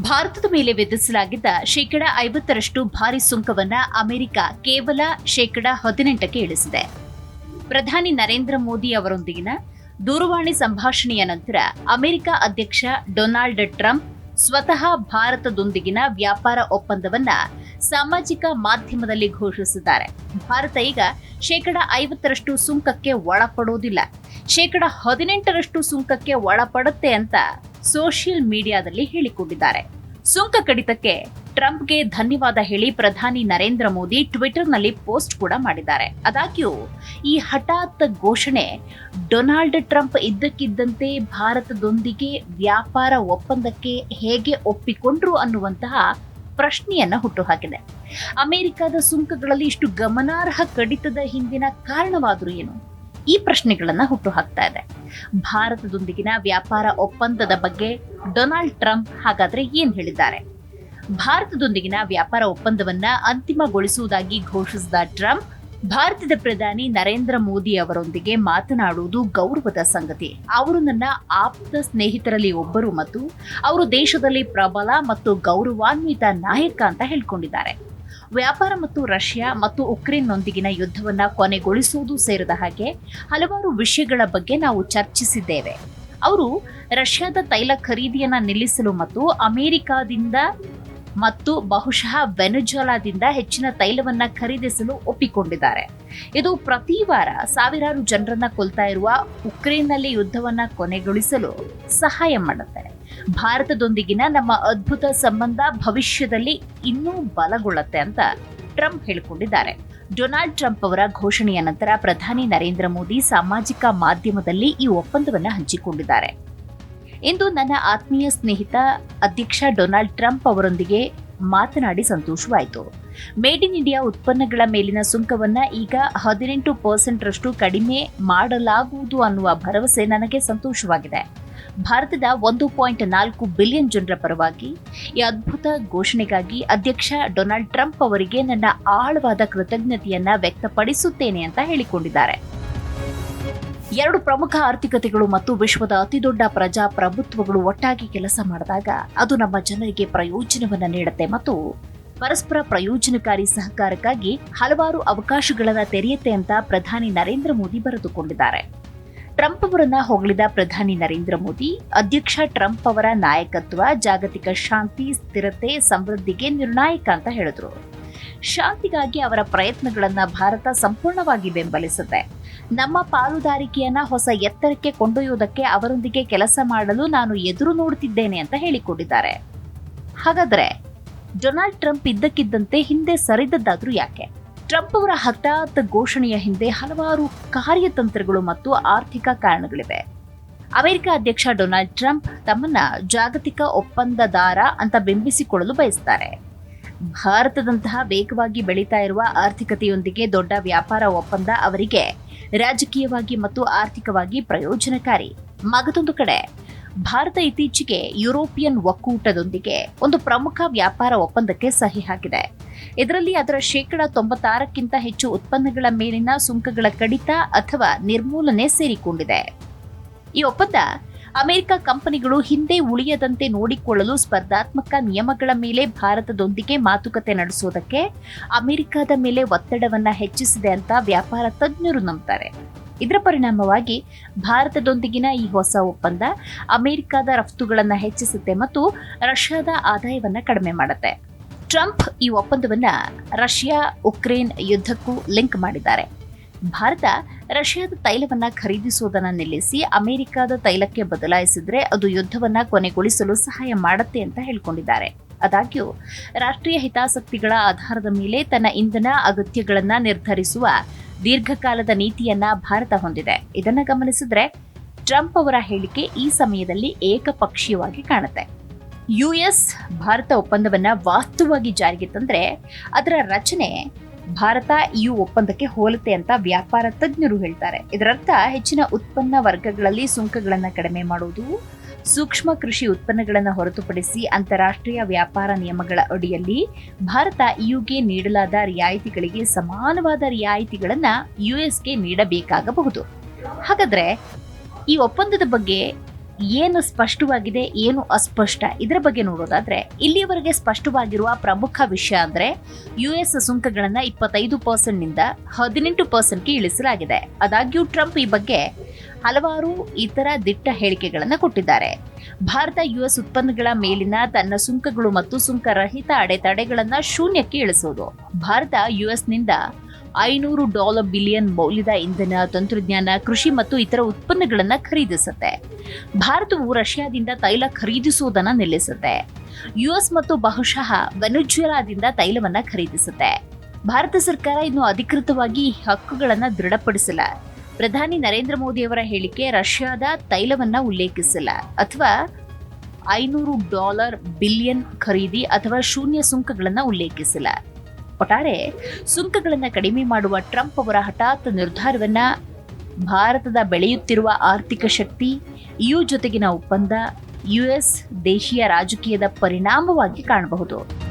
ಭಾರತದ ಮೇಲೆ ವಿಧಿಸಲಾಗಿದ್ದ ಶೇಕಡಾ 50ರಷ್ಟು ಭಾರಿ ಸುಂಕವನ್ನ ಅಮೆರಿಕ ಕೇವಲ ಶೇಕಡಾ 18ಕ್ಕೆ ಇಳಿಸಿದೆ. ಪ್ರಧಾನಿ ನರೇಂದ್ರ ಮೋದಿ ಅವರೊಂದಿಗಿನ ದೂರವಾಣಿ ಸಂಭಾಷಣೆಯ ನಂತರ ಅಮೆರಿಕ ಅಧ್ಯಕ್ಷ ಡೊನಾಲ್ಡ್ ಟ್ರಂಪ್ ಸ್ವತಃ ಭಾರತದೊಂದಿಗಿನ ವ್ಯಾಪಾರ ಒಪ್ಪಂದವನ್ನ ಸಾಮಾಜಿಕ ಮಾಧ್ಯಮದಲ್ಲಿ ಘೋಷಿಸಿದ್ದಾರೆ. ಭಾರತ ಈಗ ಶೇಕಡಾ 50ರಷ್ಟು ಸುಂಕಕ್ಕೆ ಒಳಪಡುವುದಿಲ್ಲ, ಶೇಕಡಾ 18ರಷ್ಟು ಸುಂಕಕ್ಕೆ ಒಳಪಡುತ್ತೆ ಅಂತ ಸೋಷಿಯಲ್ ಮೀಡಿಯಾದಲ್ಲಿ ಹೇಳಿಕೊಂಡಿದ್ದಾರೆ. ಸುಂಕ ಕಡಿತಕ್ಕೆ ಟ್ರಂಪ್ಗೆ ಧನ್ಯವಾದ ಹೇಳಿ ಪ್ರಧಾನಿ ನರೇಂದ್ರ ಮೋದಿ ಟ್ವಿಟರ್ನಲ್ಲಿ ಪೋಸ್ಟ್ ಕೂಡ ಮಾಡಿದ್ದಾರೆ. ಆದಾಗ್ಯೂ ಈ ಹಠಾತ್ ಘೋಷಣೆ ಡೊನಾಲ್ಡ್ ಟ್ರಂಪ್ ಇದ್ದಕ್ಕಿದ್ದಂತೆ ಭಾರತದೊಂದಿಗೆ ವ್ಯಾಪಾರ ಒಪ್ಪಂದಕ್ಕೆ ಹೇಗೆ ಒಪ್ಪಿಕೊಂಡ್ರು ಅನ್ನುವಂತಹ ಪ್ರಶ್ನೆಯನ್ನ ಹುಟ್ಟುಹಾಕಿದೆ. ಅಮೆರಿಕದ ಸುಂಕಗಳಲ್ಲಿ ಇಷ್ಟು ಗಮನಾರ್ಹ ಕಡಿತದ ಹಿಂದಿನ ಕಾರಣವಾದರೂ ಏನು? ಈ ಪ್ರಶ್ನೆಗಳನ್ನ ಹುಟ್ಟುಹಾಕ್ತಾ ಇದೆ. ಭಾರತದೊಂದಿಗಿನ ವ್ಯಾಪಾರ ಒಪ್ಪಂದದ ಬಗ್ಗೆ ಡೊನಾಲ್ಡ್ ಟ್ರಂಪ್ ಹಾಗಾದ್ರೆ ಏನ್ ಹೇಳಿದ್ದಾರೆ? ಭಾರತದೊಂದಿಗಿನ ವ್ಯಾಪಾರ ಒಪ್ಪಂದವನ್ನ ಅಂತಿಮಗೊಳಿಸುವುದಾಗಿ ಘೋಷಿಸಿದ ಟ್ರಂಪ್, ಭಾರತದ ಪ್ರಧಾನಿ ನರೇಂದ್ರ ಮೋದಿ ಅವರೊಂದಿಗೆ ಮಾತನಾಡುವುದು ಗೌರವದ ಸಂಗತಿ. ಅವರು ನನ್ನ ಆಪ್ತ ಸ್ನೇಹಿತರಲ್ಲಿ ಒಬ್ಬರು ಮತ್ತು ಅವರು ದೇಶದಲ್ಲಿ ಪ್ರಬಲ ಮತ್ತು ಗೌರವಾನ್ವಿತ ನಾಯಕ ಅಂತ ಹೇಳ್ಕೊಂಡಿದ್ದಾರೆ. ವ್ಯಾಪಾರ ಮತ್ತು ರಷ್ಯಾ ಮತ್ತು ಉಕ್ರೇನ್ನೊಂದಿಗಿನ ಯುದ್ಧವನ್ನ ಕೊನೆಗೊಳಿಸುವುದು ಸೇರಿದ ಹಾಗೆ ಹಲವಾರು ವಿಷಯಗಳ ಬಗ್ಗೆ ನಾವು ಚರ್ಚಿಸಿದ್ದೇವೆ. ಅವರು ರಷ್ಯಾದ ತೈಲ ಖರೀದಿಯನ್ನ ನಿಲ್ಲಿಸಲು ಮತ್ತು ಅಮೆರಿಕಾದಿಂದ ಮತ್ತು ಬಹುಶಃ ವೆನೆಜುವೆಲಾದಿಂದ ಹೆಚ್ಚಿನ ತೈಲವನ್ನ ಖರೀದಿಸಲು ಒಪ್ಪಿಕೊಂಡಿದ್ದಾರೆ. ಇದು ಪ್ರತಿ ವಾರ ಸಾವಿರಾರು ಜನರನ್ನ ಕೊಲ್ತಾ ಇರುವ ಉಕ್ರೇನ್ನಲ್ಲಿ ಯುದ್ಧವನ್ನ ಕೊನೆಗೊಳಿಸಲು ಸಹಾಯ ಮಾಡುತ್ತೆ. ಭಾರತದೊಂದಿಗಿನ ನಮ್ಮ ಅದ್ಭುತ ಸಂಬಂಧ ಭವಿಷ್ಯದಲ್ಲಿ ಇನ್ನೂ ಬಲಗೊಳ್ಳುತ್ತೆ ಅಂತ ಟ್ರಂಪ್ ಹೇಳಿಕೊಂಡಿದ್ದಾರೆ. ಡೊನಾಲ್ಡ್ ಟ್ರಂಪ್ ಅವರ ಘೋಷಣೆಯ ನಂತರ ಪ್ರಧಾನಿ ನರೇಂದ್ರ ಮೋದಿ ಸಾಮಾಜಿಕ ಮಾಧ್ಯಮದಲ್ಲಿ ಈ ಒಪ್ಪಂದವನ್ನ ಹಂಚಿಕೊಂಡಿದ್ದಾರೆ. ಇಂದು ನನ್ನ ಆತ್ಮೀಯ ಸ್ನೇಹಿತ ಅಧ್ಯಕ್ಷ ಡೊನಾಲ್ಡ್ ಟ್ರಂಪ್ ಅವರೊಂದಿಗೆ ಮಾತನಾಡಿ ಸಂತೋಷವಾಯಿತು. ಮೇಡ್ ಇನ್ ಇಂಡಿಯಾ ಉತ್ಪನ್ನಗಳ ಮೇಲಿನ ಸುಂಕವನ್ನ ಈಗ 18% ಕಡಿಮೆ ಮಾಡಲಾಗುವುದು ಅನ್ನುವ ಭರವಸೆ ನನಗೆ ಸಂತೋಷವಾಗಿದೆ. ಭಾರತದ 1.4 ಬಿಲಿಯನ್ ಜನರ ಪರವಾಗಿ ಈ ಅದ್ಭುತ ಘೋಷಣೆಗಾಗಿ ಅಧ್ಯಕ್ಷ ಡೊನಾಲ್ಡ್ ಟ್ರಂಪ್ ಅವರಿಗೆ ನನ್ನ ಆಳವಾದ ಕೃತಜ್ಞತೆಯನ್ನ ವ್ಯಕ್ತಪಡಿಸುತ್ತೇನೆ ಅಂತ ಹೇಳಿಕೊಂಡಿದ್ದಾರೆ. ಎರಡು ಪ್ರಮುಖ ಆರ್ಥಿಕತೆಗಳು ಮತ್ತು ವಿಶ್ವದ ಅತಿದೊಡ್ಡ ಪ್ರಜಾಪ್ರಭುತ್ವಗಳು ಒಟ್ಟಾಗಿ ಕೆಲಸ ಮಾಡಿದಾಗ ಅದು ನಮ್ಮ ಜನರಿಗೆ ಪ್ರಯೋಜನವನ್ನ ನೀಡುತ್ತೆ ಮತ್ತು ಪರಸ್ಪರ ಪ್ರಯೋಜನಕಾರಿ ಸಹಕಾರಕ್ಕಾಗಿ ಹಲವಾರು ಅವಕಾಶಗಳನ್ನು ತೆರೆಯುತ್ತೆ ಅಂತ ಪ್ರಧಾನಿ ನರೇಂದ್ರ ಮೋದಿ ಬರೆದುಕೊಂಡಿದ್ದಾರೆ. ಟ್ರಂಪ್ ಅವರನ್ನ ಹೊಗಳಿದ ಪ್ರಧಾನಿ ನರೇಂದ್ರ ಮೋದಿ, ಅಧ್ಯಕ್ಷ ಟ್ರಂಪ್ ಅವರ ನಾಯಕತ್ವ ಜಾಗತಿಕ ಶಾಂತಿ, ಸ್ಥಿರತೆ, ಸಮೃದ್ಧಿಗೆ ನಿರ್ಣಾಯಕ ಅಂತ ಹೇಳಿದ್ರು. ಶಾಂತಿಗಾಗಿ ಅವರ ಪ್ರಯತ್ನಗಳನ್ನ ಭಾರತ ಸಂಪೂರ್ಣವಾಗಿ ಬೆಂಬಲಿಸುತ್ತೆ. ನಮ್ಮ ಪಾಲುದಾರಿಕೆಯನ್ನ ಹೊಸ ಎತ್ತರಕ್ಕೆ ಕೊಂಡೊಯ್ಯುವುದಕ್ಕೆ ಅವರೊಂದಿಗೆ ಕೆಲಸ ಮಾಡಲು ನಾನು ಎದುರು ನೋಡುತ್ತಿದ್ದೇನೆ ಅಂತ ಹೇಳಿಕೊಂಡಿದ್ದಾರೆ. ಹಾಗಾದ್ರೆ ಡೊನಾಲ್ಡ್ ಟ್ರಂಪ್ ಇದ್ದಕ್ಕಿದ್ದಂತೆ ಹಿಂದೆ ಸರಿದದ್ದಾದ್ರೂ ಯಾಕೆ? ಟ್ರಂಪ್ ಅವರ ಹಠಾತ್ ಘೋಷಣೆಯ ಹಿಂದೆ ಹಲವಾರು ಕಾರ್ಯತಂತ್ರಗಳು ಮತ್ತು ಆರ್ಥಿಕ ಕಾರಣಗಳಿವೆ. ಅಮೆರಿಕ ಅಧ್ಯಕ್ಷ ಡೊನಾಲ್ಡ್ ಟ್ರಂಪ್ ತಮ್ಮನ್ನ ಜಾಗತಿಕ ಒಪ್ಪಂದದಾರ ಅಂತ ಬಿಂಬಿಸಿಕೊಳ್ಳಲು ಬಯಸುತ್ತಾರೆ. ಭಾರತದಂತಹ ವೇಗವಾಗಿ ಬೆಳೀತಾ ಇರುವ ಆರ್ಥಿಕತೆಯೊಂದಿಗೆ ದೊಡ್ಡ ವ್ಯಾಪಾರ ಒಪ್ಪಂದ ಅವರಿಗೆ ರಾಜಕೀಯವಾಗಿ ಮತ್ತು ಆರ್ಥಿಕವಾಗಿ ಪ್ರಯೋಜನಕಾರಿ. ಮಗದೊಂದು ಕಡೆ ಭಾರತ ಇತ್ತೀಚೆಗೆ ಯುರೋಪಿಯನ್ ಒಕ್ಕೂಟದೊಂದಿಗೆ ಒಂದು ಪ್ರಮುಖ ವ್ಯಾಪಾರ ಒಪ್ಪಂದಕ್ಕೆ ಸಹಿ ಹಾಕಿದೆ. ಇದರಲ್ಲಿ ಅದರ ಶೇಕಡಾ 96ಕ್ಕಿಂತ ಹೆಚ್ಚು ಉತ್ಪನ್ನಗಳ ಮೇಲಿನ ಸುಂಕಗಳ ಕಡಿತ ಅಥವಾ ನಿರ್ಮೂಲನೆ ಸೇರಿಕೊಂಡಿದೆ. ಈ ಒಪ್ಪಂದ ಅಮೆರಿಕ ಕಂಪನಿಗಳು ಹಿಂದೆ ಉಳಿಯದಂತೆ ನೋಡಿಕೊಳ್ಳಲು ಸ್ಪರ್ಧಾತ್ಮಕ ನಿಯಮಗಳ ಮೇಲೆ ಭಾರತದೊಂದಿಗೆ ಮಾತುಕತೆ ನಡೆಸುವುದಕ್ಕೆ ಅಮೆರಿಕದ ಮೇಲೆ ಒತ್ತಡವನ್ನ ಹೆಚ್ಚಿಸಿದೆ ಅಂತ ವ್ಯಾಪಾರ ತಜ್ಞರು ನಂಬುತ್ತಾರೆ. ಇದರ ಪರಿಣಾಮವಾಗಿ ಭಾರತದೊಂದಿಗಿನ ಈ ಹೊಸ ಒಪ್ಪಂದ ಅಮೆರಿಕದ ರಫ್ತುಗಳನ್ನು ಹೆಚ್ಚಿಸುತ್ತೆ ಮತ್ತು ರಷ್ಯಾದ ಆದಾಯವನ್ನ ಕಡಿಮೆ ಮಾಡುತ್ತೆ. ಟ್ರಂಪ್ ಈ ಒಪ್ಪಂದವನ್ನ ರಷ್ಯಾ ಉಕ್ರೇನ್ ಯುದ್ಧಕ್ಕೂ ಲಿಂಕ್ ಮಾಡಿದ್ದಾರೆ. ಭಾರತ ರಷ್ಯಾದ ತೈಲವನ್ನ ಖರೀದಿಸುವುದನ್ನು ನಿಲ್ಲಿಸಿ ಅಮೆರಿಕದ ತೈಲಕ್ಕೆ ಬದಲಾಯಿಸಿದ್ರೆ ಅದು ಯುದ್ಧವನ್ನ ಕೊನೆಗೊಳಿಸಲು ಸಹಾಯ ಮಾಡುತ್ತೆ ಅಂತ ಹೇಳ್ಕೊಂಡಿದ್ದಾರೆ. ಆದಾಗ್ಯೂ ರಾಷ್ಟ್ರೀಯ ಹಿತಾಸಕ್ತಿಗಳ ಆಧಾರದ ಮೇಲೆ ತನ್ನ ಇಂಧನ ಅಗತ್ಯಗಳನ್ನ ನಿರ್ಧರಿಸುವ ದೀರ್ಘಕಾಲದ ನೀತಿಯನ್ನ ಭಾರತ ಹೊಂದಿದೆ. ಇದನ್ನ ಗಮನಿಸಿದ್ರೆ ಟ್ರಂಪ್ ಅವರ ಹೇಳಿಕೆ ಈ ಸಮಯದಲ್ಲಿ ಏಕಪಕ್ಷೀಯವಾಗಿ ಕಾಣುತ್ತೆ. ಯುಎಸ್ ಭಾರತ ಒಪ್ಪಂದವನ್ನ ವಾಸ್ತವವಾಗಿ ಜಾರಿಗೆ ತಂದ್ರೆ ಅದರ ರಚನೆ ಭಾರತ EU ಒಪ್ಪಂದಕ್ಕೆ ಹೋಲುತ್ತೆ ಅಂತ ವ್ಯಾಪಾರ ತಜ್ಞರು ಹೇಳ್ತಾರೆ. ಇದರರ್ಥ ಹೆಚ್ಚಿನ ಉತ್ಪನ್ನ ವರ್ಗಗಳಲ್ಲಿ ಸುಂಕಗಳನ್ನು ಕಡಿಮೆ ಮಾಡುವುದು, ಸೂಕ್ಷ್ಮ ಕೃಷಿ ಉತ್ಪನ್ನಗಳನ್ನು ಹೊರತುಪಡಿಸಿ ಅಂತಾರಾಷ್ಟ್ರೀಯ ವ್ಯಾಪಾರ ನಿಯಮಗಳ ಅಡಿಯಲ್ಲಿ ಭಾರತ EUಗೆ ನೀಡಲಾದ ರಿಯಾಯಿತಿಗಳಿಗೆ ಸಮಾನವಾದ ರಿಯಾಯಿತಿಗಳನ್ನು USಗೆ ನೀಡಬೇಕಾಗಬಹುದು. ಹಾಗಾದ್ರೆ ಈ ಒಪ್ಪಂದದ ಬಗ್ಗೆ ಏನು ಸ್ಪಷ್ಟವಾಗಿದೆ, ಏನು ಅಸ್ಪಷ್ಟ, ಇದರ ಬಗ್ಗೆ ನೋಡೋದಾದ್ರೆ ಇಲ್ಲಿಯವರೆಗೆ ಸ್ಪಷ್ಟವಾಗಿರುವ ಪ್ರಮುಖ ವಿಷಯ ಅಂದ್ರೆ ಯುಎಸ್ ಸುಂಕಗಳನ್ನ 25% ನಿಂದ 18%ಗೆ ಇಳಿಸಲಾಗಿದೆ. ಆದಾಗ್ಯೂ ಟ್ರಂಪ್ ಈ ಬಗ್ಗೆ ಹಲವಾರು ಇತರ ದಿಟ್ಟ ಹೇಳಿಕೆಗಳನ್ನು ಕೊಟ್ಟಿದ್ದಾರೆ. ಭಾರತ ಯುಎಸ್ ಉತ್ಪನ್ನಗಳ ಮೇಲಿನ ತನ್ನ ಸುಂಕಗಳು ಮತ್ತು ಸುಂಕರಹಿತ ಅಡೆತಡೆಗಳನ್ನ ಶೂನ್ಯಕ್ಕೆ ಇಳಿಸುವುದು. ಭಾರತ ಯುಎಸ್ನಿಂದ $500 ಬಿಲಿಯನ್ ಮೌಲ್ಯದ ಇಂಧನ, ತಂತ್ರಜ್ಞಾನ, ಕೃಷಿ ಮತ್ತು ಇತರ ಉತ್ಪನ್ನಗಳನ್ನು ಖರೀದಿಸುತ್ತೆ. ಭಾರತವು ರಷ್ಯಾದಿಂದ ತೈಲ ಖರೀದಿಸುವುದನ್ನು ನಿಲ್ಲಿಸುತ್ತೆ. ಯುಎಸ್ ಮತ್ತು ಬಹುಶಃ ವೆನೆಜುವೆಲಾದಿಂದ ತೈಲವನ್ನ ಖರೀದಿಸುತ್ತೆ. ಭಾರತ ಸರ್ಕಾರ ಇನ್ನು ಅಧಿಕೃತವಾಗಿ ಈ ಹಕ್ಕುಗಳನ್ನು ದೃಢಪಡಿಸಿಲ್ಲ. ಪ್ರಧಾನಿ ನರೇಂದ್ರ ಮೋದಿ ಅವರ ಹೇಳಿಕೆ ರಷ್ಯಾದ ತೈಲವನ್ನ ಉಲ್ಲೇಖಿಸಿಲ್ಲ ಅಥವಾ $500 ಬಿಲಿಯನ್ ಖರೀದಿ ಅಥವಾ ಶೂನ್ಯ ಸುಂಕಗಳನ್ನ ಉಲ್ಲೇಖಿಸಿಲ್ಲ. ಒಟ್ಟಾರೆ ಸುಂಕಗಳನ್ನು ಕಡಿಮೆ ಮಾಡುವ ಟ್ರಂಪ್ ಅವರ ಹಠಾತ್ ನಿರ್ಧಾರವನ್ನ ಭಾರತದ ಬೆಳೆಯುತ್ತಿರುವ ಆರ್ಥಿಕ ಶಕ್ತಿ, EU ಜೊತೆಗಿನ ಒಪ್ಪಂದ, US ದೇಶೀಯ ರಾಜಕೀಯದ ಪರಿಣಾಮವಾಗಿ ಕಾಣಬಹುದು.